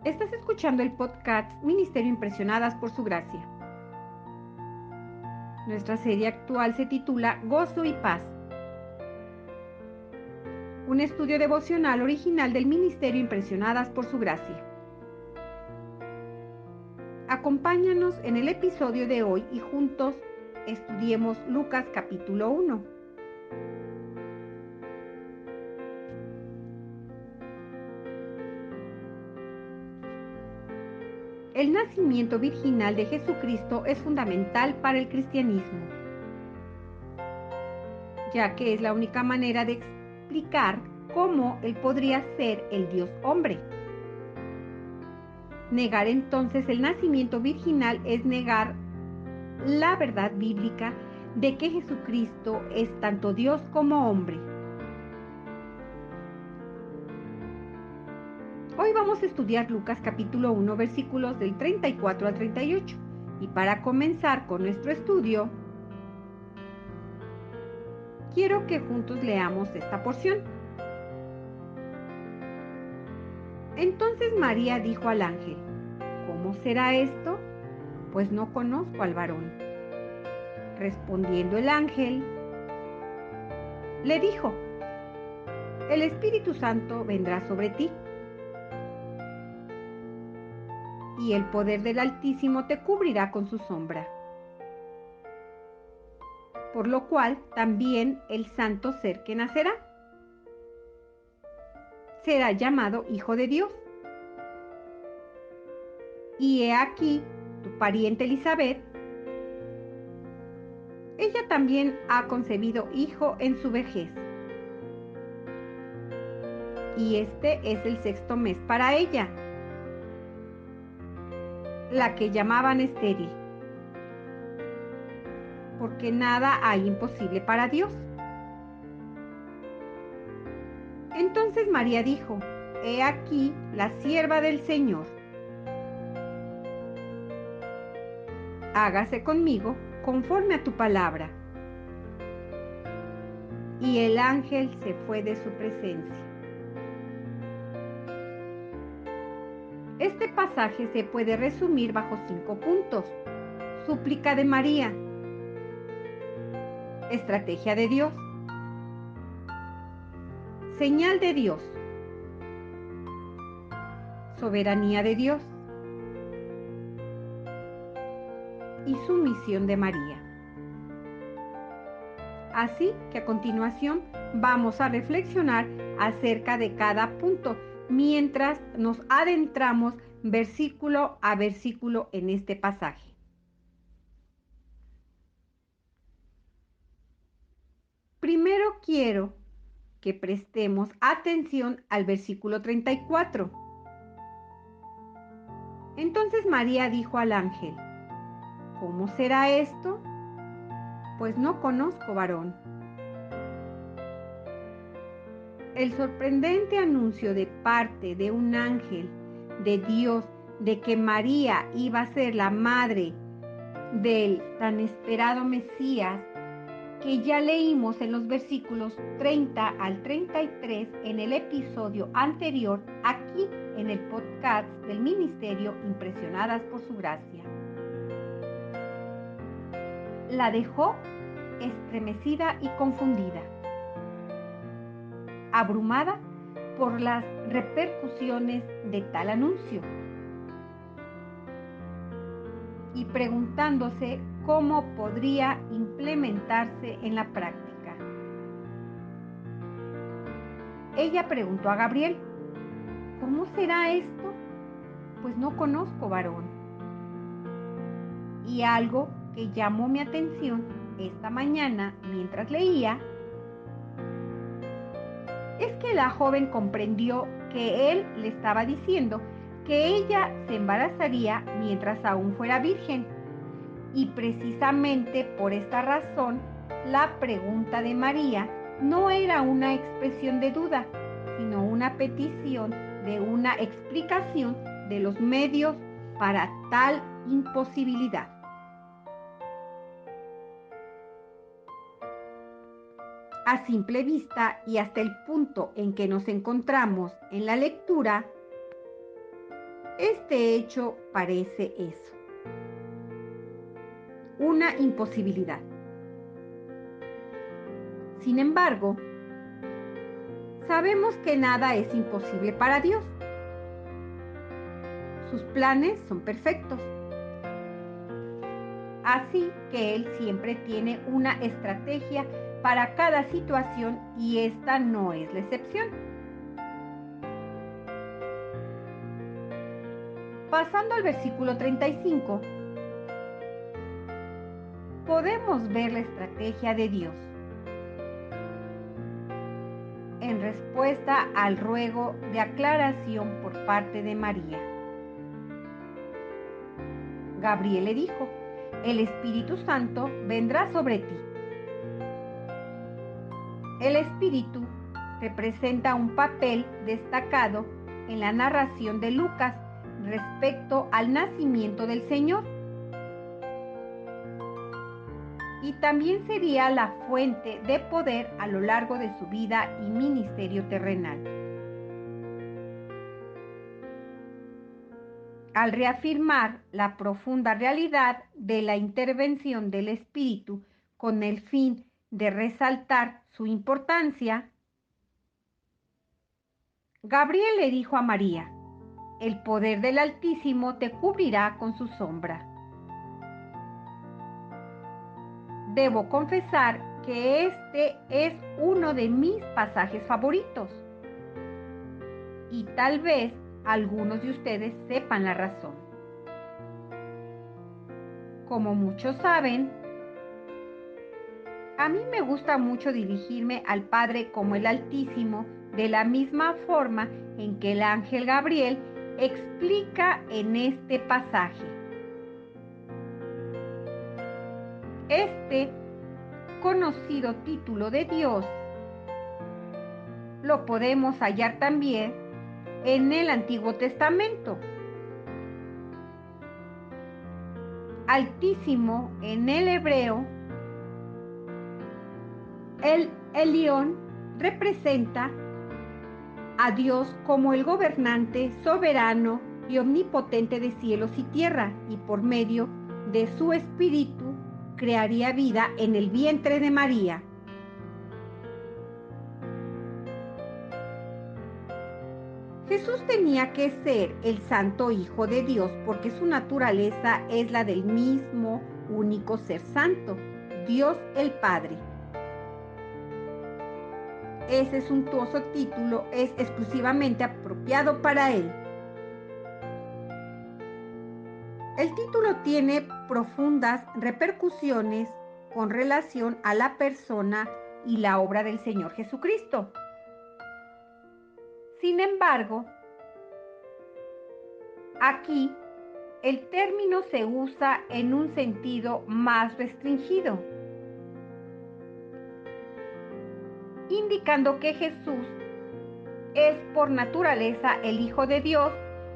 Estás escuchando el podcast Ministerio Impresionadas por Su Gracia. Nuestra serie actual se titula Gozo y Paz. Un estudio devocional original del Ministerio Impresionadas por Su Gracia. Acompáñanos en el episodio de hoy y juntos estudiemos Lucas capítulo 1. El nacimiento virginal de Jesucristo es fundamental para el cristianismo, ya que es la única manera de explicar cómo Él podría ser el Dios hombre. Negar entonces el nacimiento virginal es negar la verdad bíblica de que Jesucristo es tanto Dios como hombre. Hoy vamos a estudiar Lucas capítulo 1, versículos del 34 al 38. Y para comenzar con nuestro estudio, quiero que juntos leamos esta porción. Entonces María dijo al ángel: ¿Cómo será esto? Pues no conozco al varón. Respondiendo el ángel, le dijo: El Espíritu Santo vendrá sobre ti, y el poder del Altísimo te cubrirá con su sombra. Por lo cual también el santo ser que nacerá será llamado Hijo de Dios. Y he aquí tu pariente Elizabeth, ella también ha concebido hijo en su vejez. Y este es el 6º mes para ella, la que llamaban estéril, porque nada hay imposible para Dios. Entonces María dijo: He aquí la sierva del Señor. Hágase conmigo conforme a tu palabra. Y el ángel se fue de su presencia. Este pasaje se puede resumir bajo 5 puntos. Súplica de María. Estrategia de Dios. Señal de Dios. Soberanía de Dios. Y sumisión de María. Así que a continuación vamos a reflexionar acerca de cada punto mientras nos adentramos versículo a versículo en este pasaje. Primero quiero que prestemos atención al versículo 34. Entonces María dijo al ángel: ¿Cómo será esto? Pues no conozco varón. El sorprendente anuncio de parte de un ángel de Dios de que María iba a ser la madre del tan esperado Mesías, que ya leímos en los versículos 30 al 33 en el episodio anterior, aquí en el podcast del Ministerio Impresionadas por Su Gracia, la dejó estremecida y confundida, abrumada por las repercusiones de tal anuncio y preguntándose cómo podría implementarse en la práctica. Ella preguntó a Gabriel: ¿Cómo será esto? Pues no conozco varón. Y algo que llamó mi atención esta mañana mientras leía es que la joven comprendió que él le estaba diciendo que ella se embarazaría mientras aún fuera virgen. Y precisamente por esta razón, la pregunta de María no era una expresión de duda, sino una petición de una explicación de los medios para tal imposibilidad. A simple vista y hasta el punto en que nos encontramos en la lectura, Este hecho parece eso, una imposibilidad. Sin embargo, sabemos que nada es imposible para Dios. Sus planes son perfectos. Así que Él siempre tiene una estrategia para cada situación y esta no es la excepción. Pasando al versículo 35, podemos ver la estrategia de Dios. En respuesta al ruego de aclaración por parte de María, Gabriel le dijo: el Espíritu Santo vendrá sobre ti. El Espíritu representa un papel destacado en la narración de Lucas respecto al nacimiento del Señor. Y también sería la fuente de poder a lo largo de su vida y ministerio terrenal. Al reafirmar la profunda realidad de la intervención del Espíritu con el fin de resaltar su importancia, Gabriel le dijo a María: el poder del Altísimo te cubrirá con su sombra. Debo confesar que este es uno de mis pasajes favoritos. Y tal vez algunos de ustedes sepan la razón. Como muchos saben, a mí me gusta mucho dirigirme al Padre como el Altísimo, de la misma forma en que el ángel Gabriel explica en este pasaje. Este conocido título de Dios lo podemos hallar también en el Antiguo Testamento. Altísimo en el hebreo, el Elión representa a Dios como el gobernante soberano y omnipotente de cielos y tierra, y por medio de su espíritu crearía vida en el vientre de María. Jesús tenía que ser el Santo Hijo de Dios porque su naturaleza es la del mismo único ser santo, Dios el Padre. Ese suntuoso título es exclusivamente apropiado para él. El título tiene profundas repercusiones con relación a la persona y la obra del Señor Jesucristo. Sin embargo, aquí el término se usa en un sentido más restringido, indicando que Jesús es por naturaleza el Hijo de Dios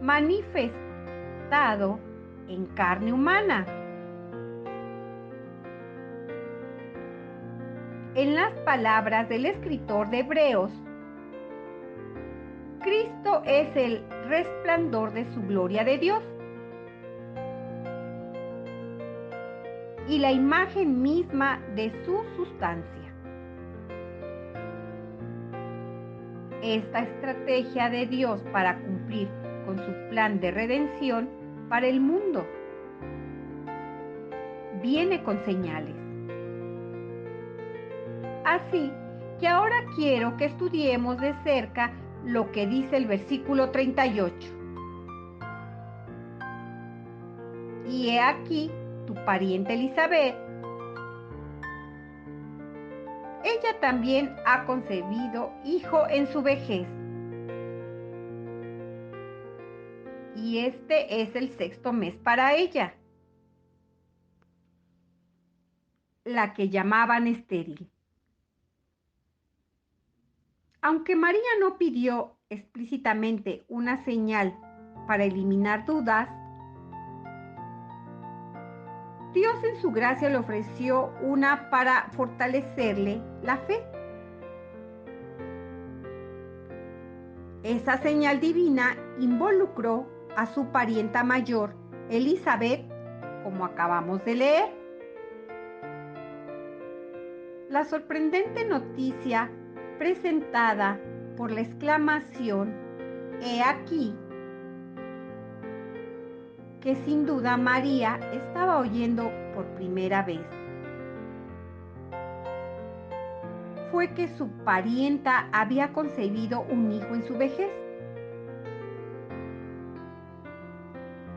manifestado en carne humana. En las palabras del escritor de Hebreos, Cristo es el resplandor de su gloria de Dios y la imagen misma de su sustancia. Esta estrategia de Dios para cumplir con su plan de redención para el mundo viene con señales. Así que ahora quiero que estudiemos de cerca lo que dice el versículo 38. Y he aquí tu pariente Elizabeth. Ella también ha concebido hijo en su vejez. Y este es el 6º mes para ella, la que llamaban estéril. Aunque María no pidió explícitamente una señal para eliminar dudas, Dios en su gracia le ofreció una para fortalecerle la fe. Esa señal divina involucró a su parienta mayor, Elizabeth, como acabamos de leer. La sorprendente noticia presentada por la exclamación "He aquí", que sin duda María estaba oyendo por primera vez, fue que su parienta había concebido un hijo en su vejez.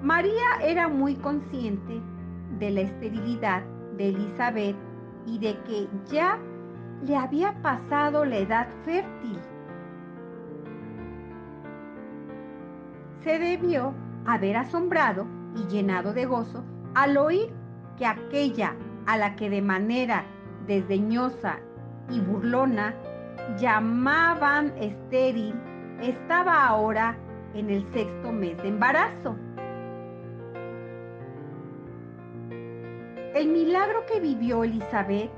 María era muy consciente de la esterilidad de Elizabeth y de que ya le había pasado la edad fértil. Se debió haber asombrado y llenado de gozo al oír que aquella a la que de manera desdeñosa y burlona llamaban estéril estaba ahora en el 6º mes de embarazo. El milagro que vivió Elizabeth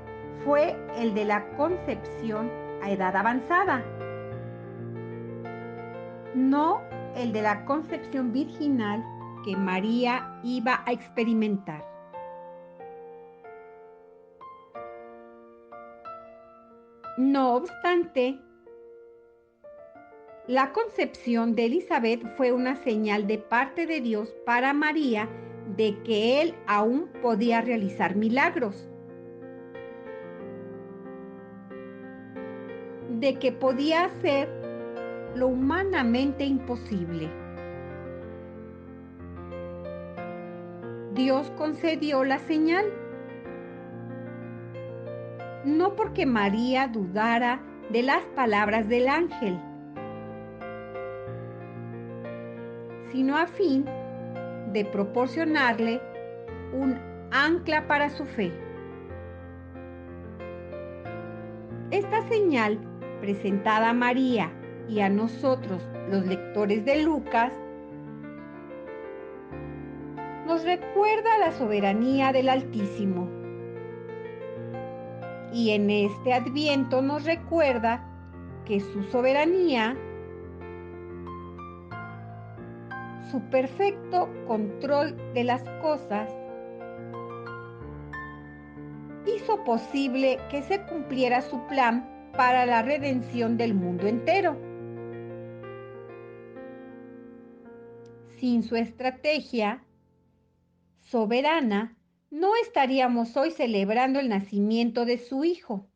fue el de la concepción a edad avanzada, no el de la concepción virginal que María iba a experimentar. No obstante, la concepción de Elizabeth fue una señal de parte de Dios para María de que Él aún podía realizar milagros, de que podía hacer lo humanamente imposible. Dios concedió la señal, no porque María dudara de las palabras del ángel, sino a fin de proporcionarle un ancla para su fe. Esta señal, presentada a María y a nosotros, los lectores de Lucas, nos recuerda la soberanía del Altísimo. Y en este Adviento nos recuerda que su soberanía, su perfecto control de las cosas, hizo posible que se cumpliera su plan para la redención del mundo entero. Sin su estrategia soberana, no estaríamos hoy celebrando el nacimiento de su Hijo.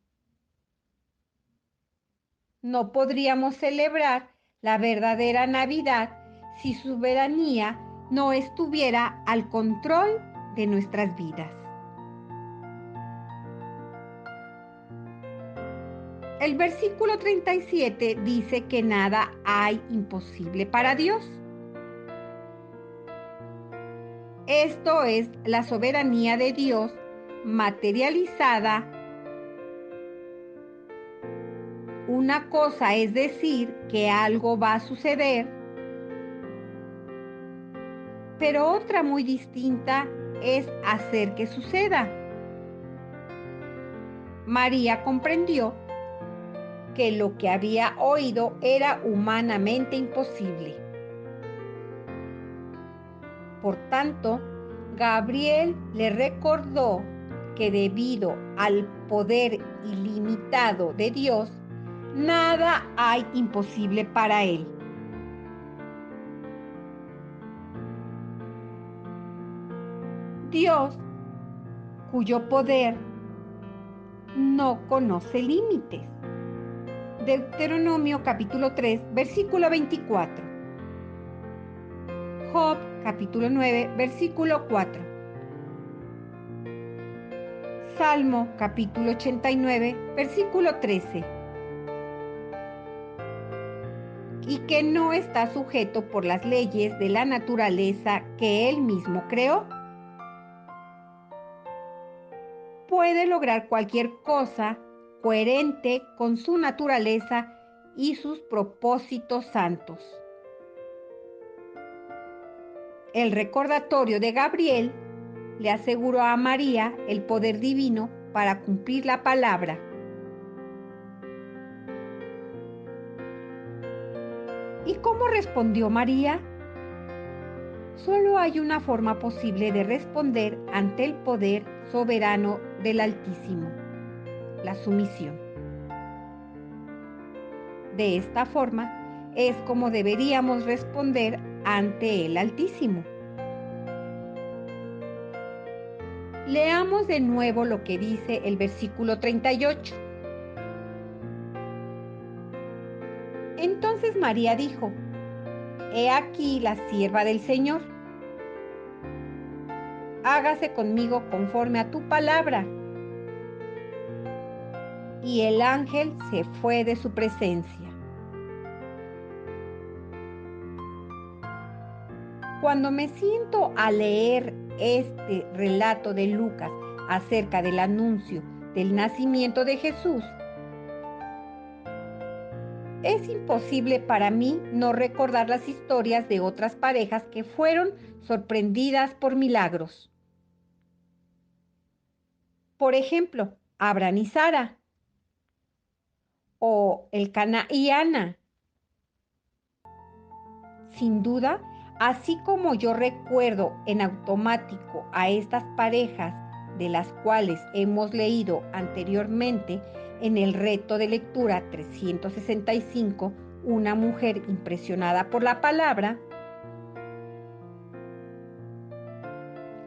No podríamos celebrar la verdadera Navidad si su soberanía no estuviera al control de nuestras vidas. El versículo 37 dice que nada hay imposible para Dios. Esto es la soberanía de Dios materializada. Una cosa es decir que algo va a suceder, pero otra muy distinta es hacer que suceda. María comprendió que lo que había oído era humanamente imposible. Por tanto, Gabriel le recordó que debido al poder ilimitado de Dios, nada hay imposible para él. Dios, cuyo poder no conoce límites. Deuteronomio capítulo 3, versículo 24. Job capítulo 9, versículo 4. Salmo capítulo 89, versículo 13. Y que no está sujeto por las leyes de la naturaleza que Él mismo creó. Puede lograr cualquier cosa coherente con su naturaleza y sus propósitos santos. El recordatorio de Gabriel le aseguró a María el poder divino para cumplir la palabra. ¿Y cómo respondió María? Solo hay una forma posible de responder ante el poder soberano del Altísimo: la sumisión. De esta forma es como deberíamos responder ante el Altísimo. Leamos de nuevo lo que dice el versículo 38. Entonces María dijo: He aquí la sierva del Señor. Hágase conmigo conforme a tu palabra. Y el ángel se fue de su presencia. Cuando me siento a leer este relato de Lucas acerca del anuncio del nacimiento de Jesús, es imposible para mí no recordar las historias de otras parejas que fueron sorprendidas por milagros. Por ejemplo, Abraham y Sara, o Elcana y Ana. Sin duda, así como yo recuerdo en automático a estas parejas de las cuales hemos leído anteriormente en el reto de lectura 365, una mujer impresionada por la palabra,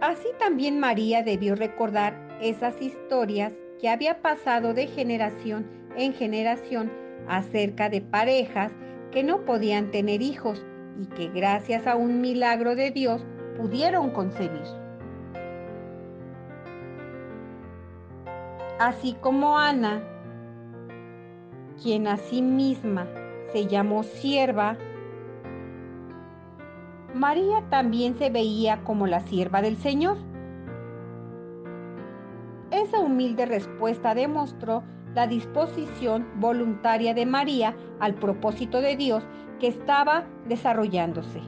así también María debió recordar esas historias que había pasado de generación en generación acerca de parejas que no podían tener hijos y que gracias a un milagro de Dios pudieron concebir. Así como Ana, quien a sí misma se llamó sierva, María también se veía como la sierva del Señor. Esa humilde respuesta demostró la disposición voluntaria de María al propósito de Dios que estaba desarrollándose.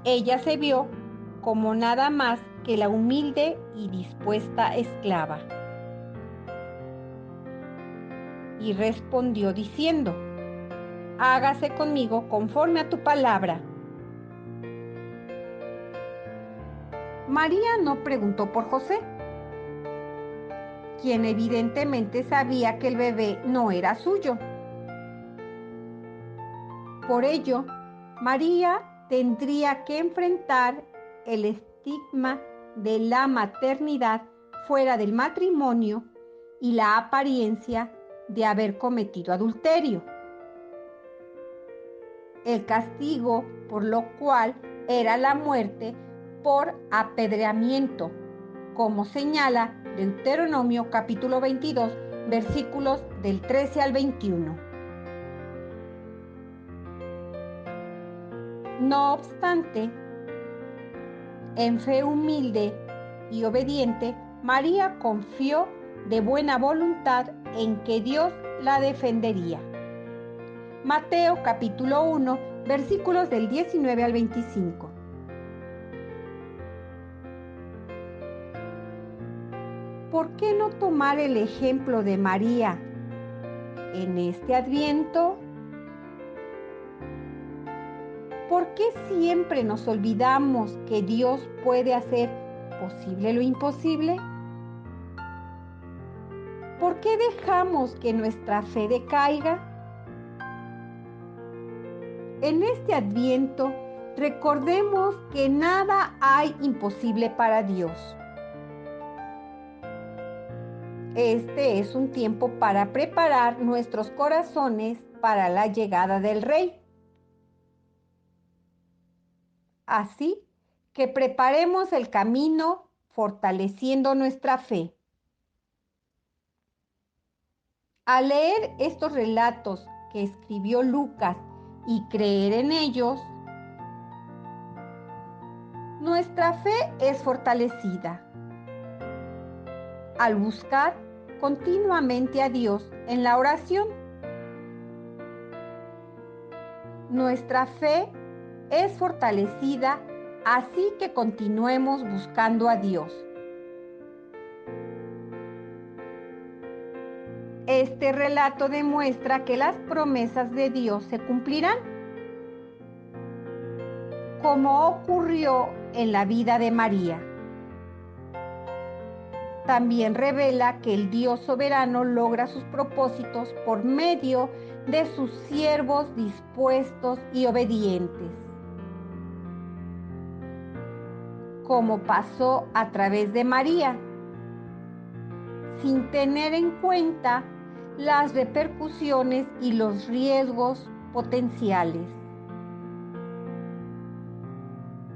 Ella se vio como nada más que la humilde y dispuesta esclava. Y respondió diciendo: Hágase conmigo conforme a tu palabra. María no preguntó por José, quien evidentemente sabía que el bebé no era suyo. Por ello, María tendría que enfrentar el estigma de la maternidad fuera del matrimonio y la apariencia de haber cometido adulterio. El castigo por lo cual era la muerte por apedreamiento, como señala Deuteronomio capítulo 22, versículos del 13 al 21. No obstante, en fe humilde y obediente, María confió de buena voluntad en que Dios la defendería. Mateo capítulo 1, versículos del 19 al 25. ¿Por qué no tomar el ejemplo de María en este Adviento? ¿Por qué siempre nos olvidamos que Dios puede hacer posible lo imposible? ¿Por qué dejamos que nuestra fe decaiga? En este Adviento, recordemos que nada hay imposible para Dios. Este es un tiempo para preparar nuestros corazones para la llegada del Rey. Así que preparemos el camino fortaleciendo nuestra fe. Al leer estos relatos que escribió Lucas y creer en ellos, nuestra fe es fortalecida. Al buscar continuamente a Dios en la oración, nuestra fe es fortalecida, así que continuemos buscando a Dios. Este relato demuestra que las promesas de Dios se cumplirán. como ocurrió en la vida de María. También revela que el Dios soberano logra sus propósitos por medio de sus siervos dispuestos y obedientes, como pasó a través de María, sin tener en cuenta las repercusiones y los riesgos potenciales.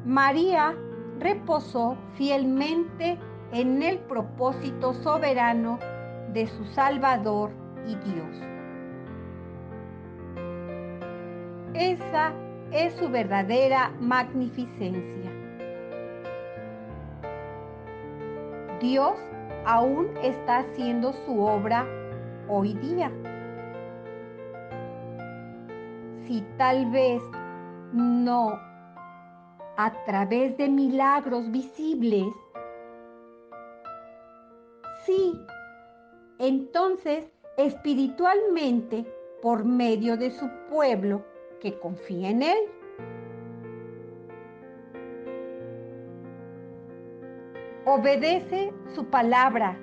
María reposó fielmente en el propósito soberano de su Salvador y Dios. Esa es su verdadera magnificencia. Dios aún está haciendo su obra hoy día. Si tal vez no a través de milagros visibles, sí, entonces espiritualmente por medio de su pueblo que confía en Él. Obedece su palabra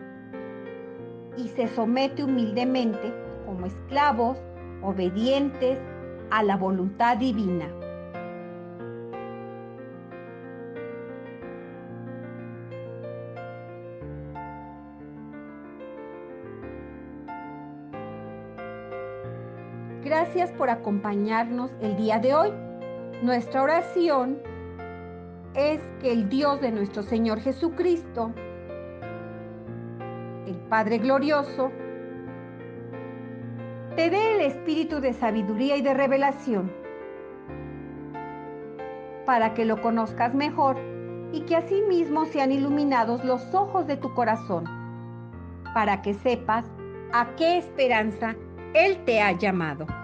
y se somete humildemente como esclavos obedientes a la voluntad divina. Gracias por acompañarnos el día de hoy. Nuestra oración es que el Dios de nuestro Señor Jesucristo, el Padre glorioso, te dé el espíritu de sabiduría y de revelación para que lo conozcas mejor y que asimismo sean iluminados los ojos de tu corazón, para que sepas a qué esperanza Él te ha llamado.